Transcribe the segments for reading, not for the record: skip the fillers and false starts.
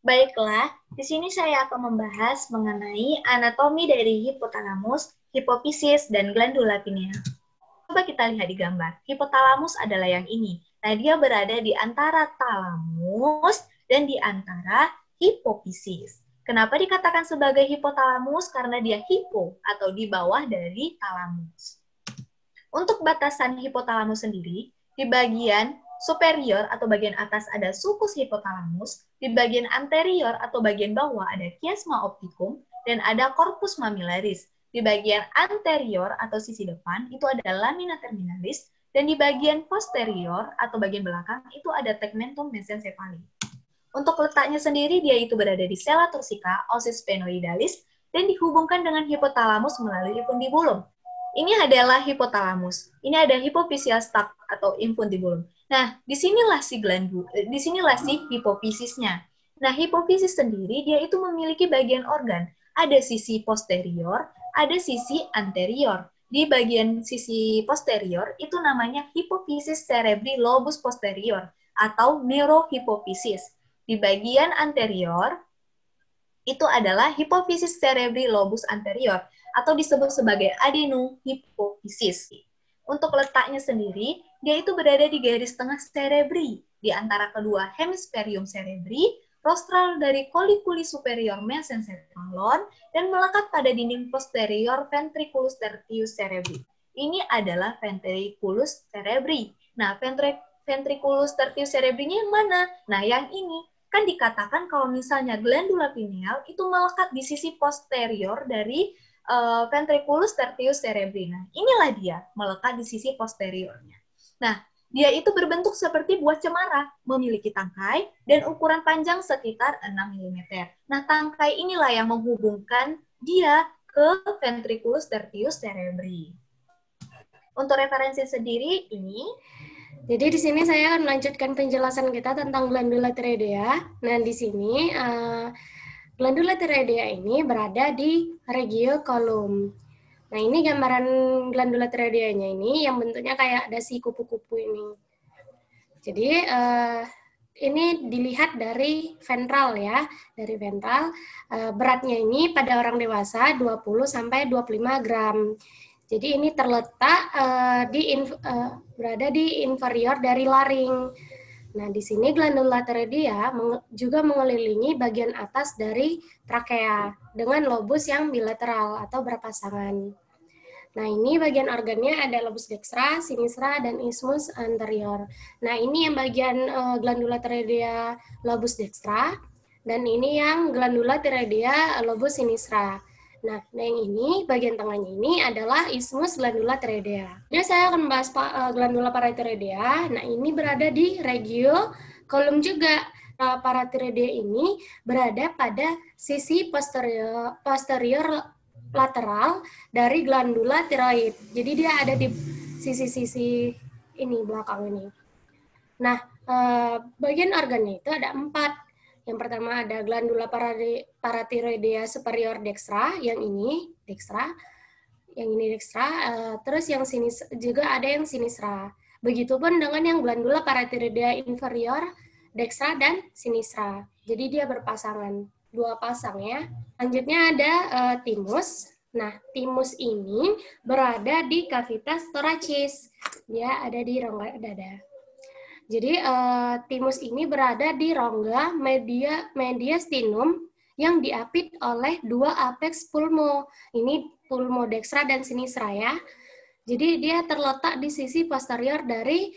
Baiklah, di sini saya akan membahas mengenai anatomi dari hipotalamus, hipofisis, dan glandula pineal. Coba kita lihat di gambar. Hipotalamus adalah yang ini. Nah, dia berada di antara talamus dan di antara hipofisis. Kenapa dikatakan sebagai hipotalamus? Karena dia hipo atau di bawah dari talamus. Untuk batasan hipotalamus sendiri, di bagian superior atau bagian atas ada sulcus hipotalamus, di bagian anterior atau bagian bawah ada chiasma opticum, dan ada corpus mammillaris. Di bagian anterior atau sisi depan itu ada lamina terminalis, dan di bagian posterior atau bagian belakang itu ada tegmentum mesencephaly. Untuk letaknya sendiri, dia itu berada di sella turcica, osis sphenoidalis, dan dihubungkan dengan hipotalamus melalui infundibulum. Ini adalah hipotalamus. Ini ada hypophyseal stalk atau infundibulum. Nah, disinilah si hipofisisnya. Nah, hipofisis sendiri dia itu memiliki bagian organ. Ada sisi posterior, ada sisi anterior. Di bagian sisi posterior itu namanya hipofisis cerebri lobus posterior atau neurohipofisis. Di bagian anterior itu adalah hipofisis cerebri lobus anterior atau disebut sebagai adenohipofisis. Untuk letaknya sendiri, dia itu berada di garis tengah cerebri, di antara kedua hemisferium cerebri, rostral dari colliculi superior mesencephalon, dan melekat pada dinding posterior ventriculus tertius cerebri. Ini adalah ventriculus cerebri. Nah, ventriculus tertius cerebrinya yang mana? Nah, yang ini. Kan dikatakan kalau misalnya glandula pineal itu melekat di sisi posterior dari ventriculus tertius cerebri. Nah, inilah dia melekat di sisi posteriornya. Nah, dia itu berbentuk seperti buah cemara, memiliki tangkai dan ukuran panjang sekitar 6 mm. Nah, tangkai inilah yang menghubungkan dia ke ventriculus tertius cerebri. Untuk referensi sendiri ini. Jadi di sini saya akan melanjutkan penjelasan kita tentang glandula tiroidea. Nah, di sini glandula tiroidea ini berada di regio column. Nah, ini gambaran glandula tiroideanya ini yang bentuknya kayak dasi kupu-kupu ini. Jadi ini dilihat dari ventral ya, dari ventral. Beratnya ini pada orang dewasa 20 sampai 25 gram. Jadi ini terletak berada di inferior dari laring. Nah, di sini glandula tiroidea juga mengelilingi bagian atas dari trakea dengan lobus yang bilateral atau berpasangan. Nah, ini bagian organnya ada lobus dextra, sinistra, dan isthmus anterior. Nah, ini yang bagian glandula tiroidea lobus dextra, dan ini yang glandula tiroidea lobus sinistra. Nah, yang ini, bagian tengahnya ini adalah isthmus glandula tiroidea. Jadi saya akan membahas glandula paratiroidea. Nah, ini berada di regio column juga. Paratiroidea ini berada pada sisi posterior lateral dari glandula tiroid. Jadi dia ada di sisi-sisi ini, belakang ini. Nah, bagian organnya itu ada 4. Yang pertama ada glandula paratiroidea superior dextra, yang ini dextra, terus yang sini juga ada yang sinistra. Begitupun dengan yang glandula paratiroidea inferior dextra dan sinistra. Jadi dia berpasangan, 2 pasang ya. Selanjutnya ada timus. Nah, timus ini berada di cavitas thoracis. Dia ada di rongga dada. Jadi timus ini berada di rongga mediastinum yang diapit oleh 2 apex pulmo. Ini pulmo dextra dan sinistra ya. Jadi dia terletak di sisi posterior dari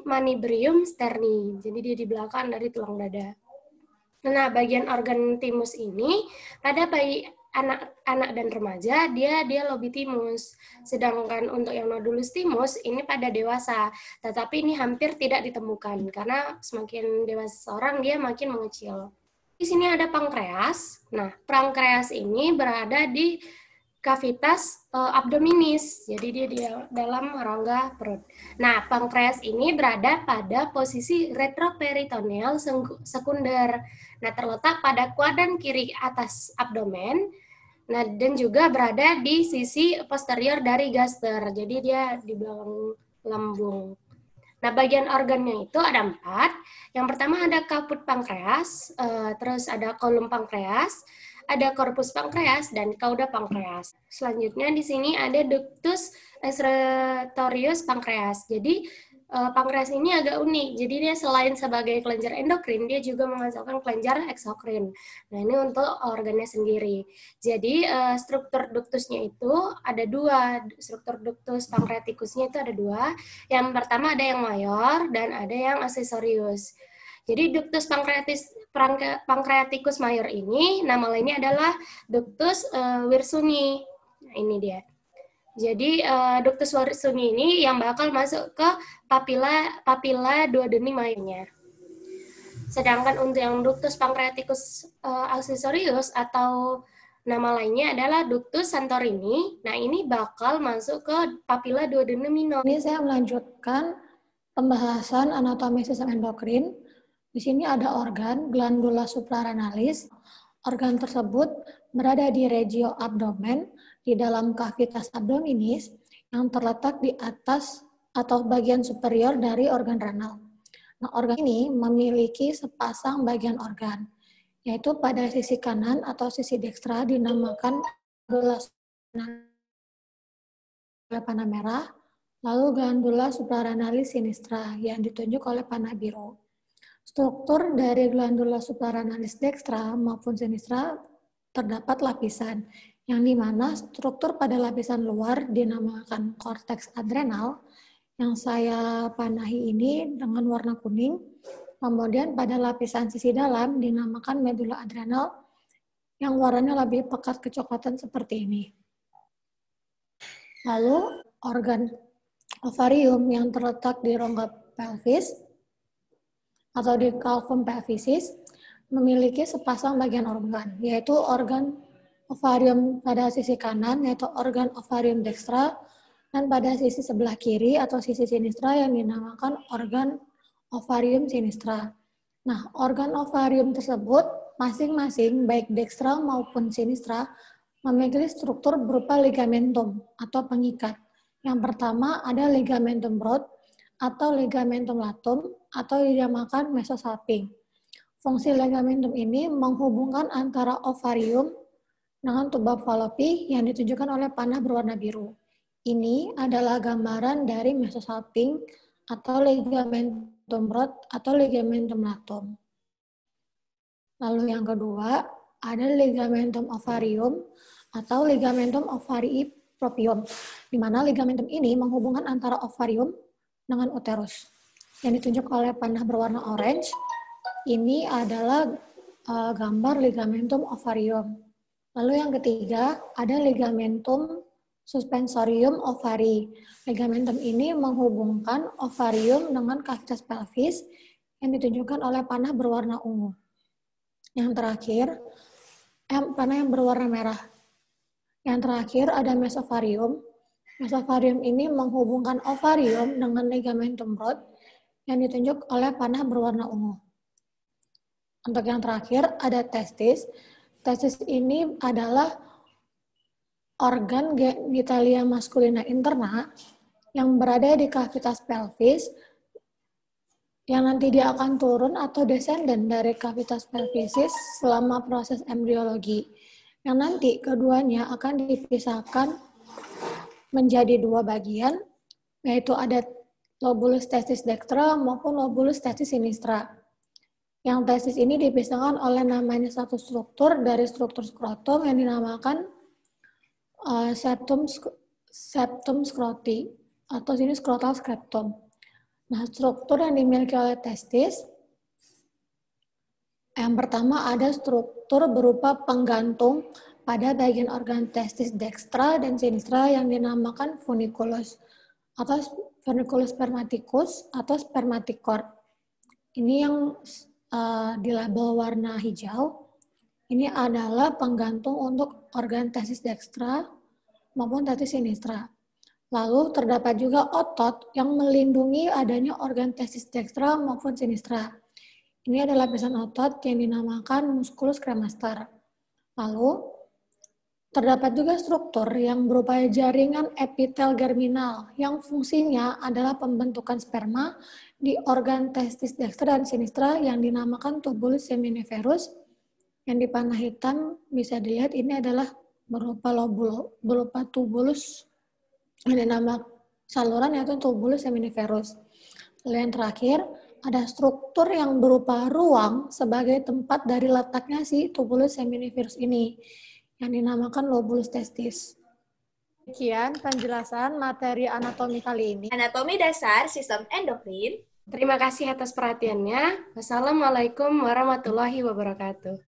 manubrium sterni. Jadi dia di belakang dari tulang dada. Nah, bagian organ timus ini pada bayi anak-anak dan remaja dia lobitimus. Sedangkan untuk yang nodulus timus ini pada dewasa, tetapi ini hampir tidak ditemukan karena semakin dewasa seorang dia makin mengecil. Di sini ada pankreas. Nah, pankreas ini berada di cavitas abdominis. Jadi dia di dalam rongga perut. Nah, pankreas ini berada pada posisi retroperitoneal sekunder. Nah, terletak pada kuadran kiri atas abdomen. Nah, dan juga berada di sisi posterior dari gaster. Jadi dia di belakang lambung. Nah, bagian organnya itu ada 4. Yang pertama ada kaput pankreas, terus ada kolum pankreas, ada korpus pankreas, dan kauda pankreas. Selanjutnya di sini ada ductus excretorius pankreas. Jadi pankreas ini agak unik. Jadi dia selain sebagai kelenjar endokrin, dia juga menghasilkan kelenjar eksokrin. Nah, ini untuk organnya sendiri. Jadi struktur ductusnya itu ada 2. Struktur ductus pankreatikusnya itu ada 2. Yang pertama ada yang mayor dan ada yang aksesorius. Jadi ductus pankreatikus mayor ini nama lainnya adalah ductus wirsuni. Nah, ini dia. Jadi ductus wirsuni ini yang bakal masuk ke papilla duodeni mayornya. Sedangkan untuk yang ductus pankreatikus aksesorius atau nama lainnya adalah ductus santorini. Nah, ini bakal masuk ke papilla duodeni minor. Ini saya melanjutkan pembahasan anatomi sistem endokrin. Di sini ada organ glandula supraranalis. Organ tersebut berada di regio abdomen, di dalam kavitas abdominis yang terletak di atas atau bagian superior dari organ renal. Nah, organ ini memiliki sepasang bagian organ, yaitu pada sisi kanan atau sisi dekstra dinamakan glandula panah merah, lalu glandula supraranalis sinistra yang ditunjuk oleh panah biru. Struktur dari glandula supraranalis dekstra maupun sinistra terdapat lapisan, yang dimana struktur pada lapisan luar dinamakan korteks adrenal, yang saya panahi ini dengan warna kuning. Kemudian pada lapisan sisi dalam dinamakan medula adrenal, yang warnanya lebih pekat kecoklatan seperti ini. Lalu organ ovarium yang terletak di rongga pelvis atau di calvum pelvisis memiliki sepasang bagian organ, yaitu organ ovarium pada sisi kanan, yaitu organ ovarium dekstra, dan pada sisi sebelah kiri atau sisi sinistra yang dinamakan organ ovarium sinistra. Nah, organ ovarium tersebut masing-masing baik dekstra maupun sinistra memiliki struktur berupa ligamentum atau pengikat. Yang pertama ada ligamentum broad atau ligamentum latum atau dinamakan mesosalping. Fungsi ligamentum ini menghubungkan antara ovarium dengan tuba fallopi yang ditunjukkan oleh panah berwarna biru. Ini adalah gambaran dari mesosalping atau ligamentum broad atau ligamentum latum. Lalu yang kedua, ada ligamentum ovarium atau ligamentum ovarii proprium, di mana ligamentum ini menghubungkan antara ovarium dengan uterus. Yang ditunjuk oleh panah berwarna orange, ini adalah gambar ligamentum ovarium. Lalu yang ketiga, ada ligamentum suspensorium ovari. Ligamentum ini menghubungkan ovarium dengan kavitas pelvis yang ditunjukkan oleh panah berwarna ungu. Yang terakhir, panah yang berwarna merah. Yang terakhir ada mesovarium. Mesovarium ini menghubungkan ovarium dengan ligamentum broad yang ditunjuk oleh panah berwarna ungu. Untuk yang terakhir ada testis. Testis ini adalah organ genitalia maskulina interna yang berada di kavitas pelvis, yang nanti dia akan turun atau descendant dari kavitas pelvisis selama proses embriologi. Yang nanti keduanya akan dipisahkan menjadi 2 bagian, yaitu ada lobulus testis dextra maupun lobulus testis sinistra. Yang testis ini dipisahkan oleh namanya satu struktur dari struktur skrotum yang dinamakan septum scroti atau sini scrotal septum. Nah, struktur yang dimiliki oleh testis, yang pertama ada struktur berupa penggantung pada bagian organ testis dextra dan sinistra yang dinamakan funiculus atau funiculus spermaticus atau spermaticor. Ini yang dilabel warna hijau. Ini adalah penggantung untuk organ testis dextra maupun testis sinistra. Lalu terdapat juga otot yang melindungi adanya organ testis dextra maupun sinistra. Ini adalah lapisan otot yang dinamakan musculus cremaster. Lalu Terdapat juga struktur yang berupa jaringan epitel germinal yang fungsinya adalah pembentukan sperma di organ testis dekstra dan sinistra yang dinamakan tubulus seminiferus. Yang di panah hitam bisa dilihat ini adalah berupa tubulus yang dinamakan saluran yaitu tubulus seminiferus. Lalu yang terakhir ada struktur yang berupa ruang sebagai tempat dari letaknya si tubulus seminiferus ini yang dinamakan lobulus testis. Sekian penjelasan materi anatomi kali ini. Anatomi dasar sistem endokrin. Terima kasih atas perhatiannya. Wassalamualaikum warahmatullahi wabarakatuh.